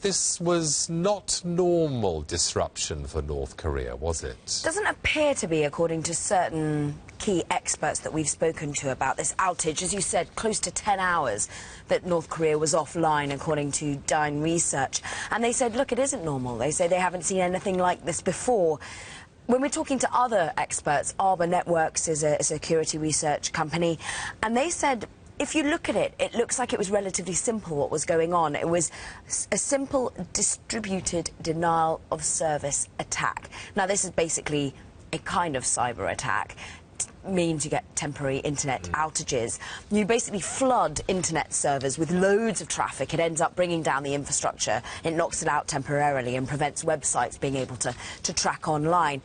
this was not normal disruption for North Korea, was it? Doesn't appear to be, according to certain key experts that we've spoken to about this outage. As you said, close to 10 hours that North Korea was offline, according to Dine Research. And they said, look, it isn't normal. They say they haven't seen anything like this before. When we're talking to other experts, Arbor Networks is a security research company, and they said, if you look at it, it looks like it was relatively simple what was going on. It was a simple distributed denial of service attack. Now, this is basically a kind of cyber attack. It means you get temporary internet outages. You basically flood internet servers with loads of traffic. It ends up bringing down the infrastructure. It knocks it out temporarily and prevents websites being able to track online.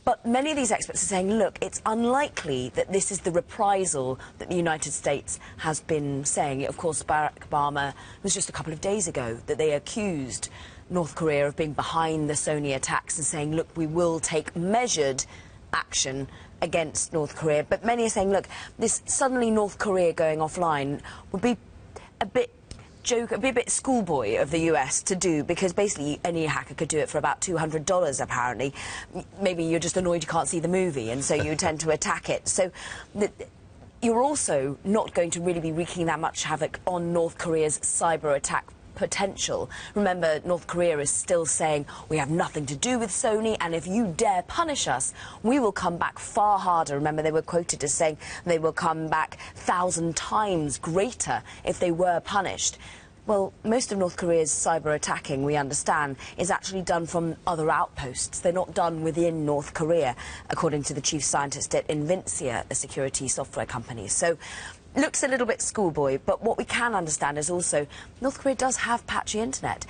But many of these experts are saying, look, it's unlikely that this is the reprisal that the United States has been saying. Of course, Barack Obama, it was just a couple of days ago that they accused North Korea of being behind the Sony attacks and saying, look, we will take measured action against North Korea. But many are saying, look, this suddenly North Korea going offline would be a bit schoolboy of the US to do, because basically any hacker could do it for about $200 apparently. Maybe you're just annoyed you can't see the movie and so you tend to attack it. So you're also not going to really be wreaking that much havoc on North Korea's cyber attack potential. Remember, North Korea is still saying, we have nothing to do with Sony, and if you dare punish us, we will come back far harder. Remember, they were quoted as saying they will come back 1,000 times greater if they were punished. Well, most of North Korea's cyber attacking, we understand, is actually done from other outposts. They're not done within North Korea, according to the chief scientist at Invincia, a security software company. So, looks a little bit schoolboy, but what we can understand is also North Korea does have patchy internet.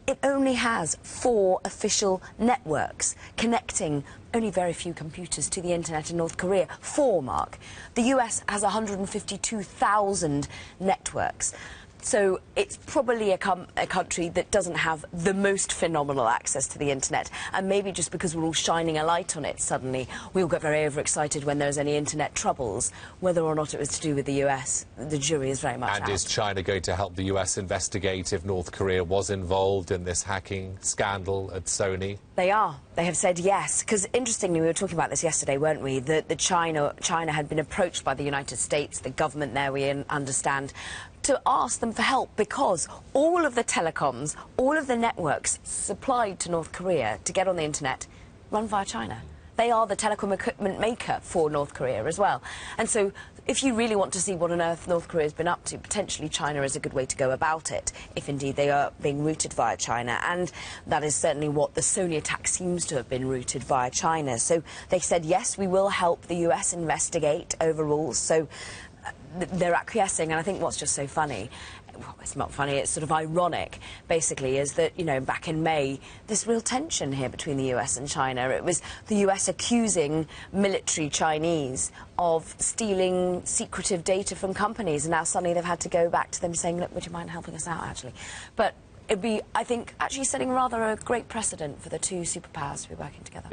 It only has 4 official networks connecting only very few computers to the internet in North Korea. 4, Mark. The US has 152,000 networks. So it's probably a country that doesn't have the most phenomenal access to the internet. And maybe just because we're all shining a light on it suddenly, we all get very overexcited when there's any internet troubles. Whether or not it was to do with the US, the jury is very much out. And is China going to help the US investigate if North Korea was involved in this hacking scandal at Sony? They are. They have said yes. Because interestingly, we were talking about this yesterday, weren't we? That China had been approached by the United States, the government there, we understand, to ask them for help, because all of the telecoms, all of the networks supplied to North Korea to get on the internet run via China. They are the telecom equipment maker for North Korea as well. And so if you really want to see what on earth North Korea has been up to, potentially China is a good way to go about it, if indeed they are being routed via China. And that is certainly what the Sony attack seems to have been routed via China. So they said, yes, we will help the US investigate overall. So they're acquiescing, and I think what's just so funny, well, it's not funny, it's sort of ironic, basically, is that, you know, back in May, there's real tension here between the US and China. It was the US accusing military Chinese of stealing secretive data from companies, and now suddenly they've had to go back to them saying, look, would you mind helping us out, actually? But it'd be, I think, actually setting rather a great precedent for the two superpowers to be working together.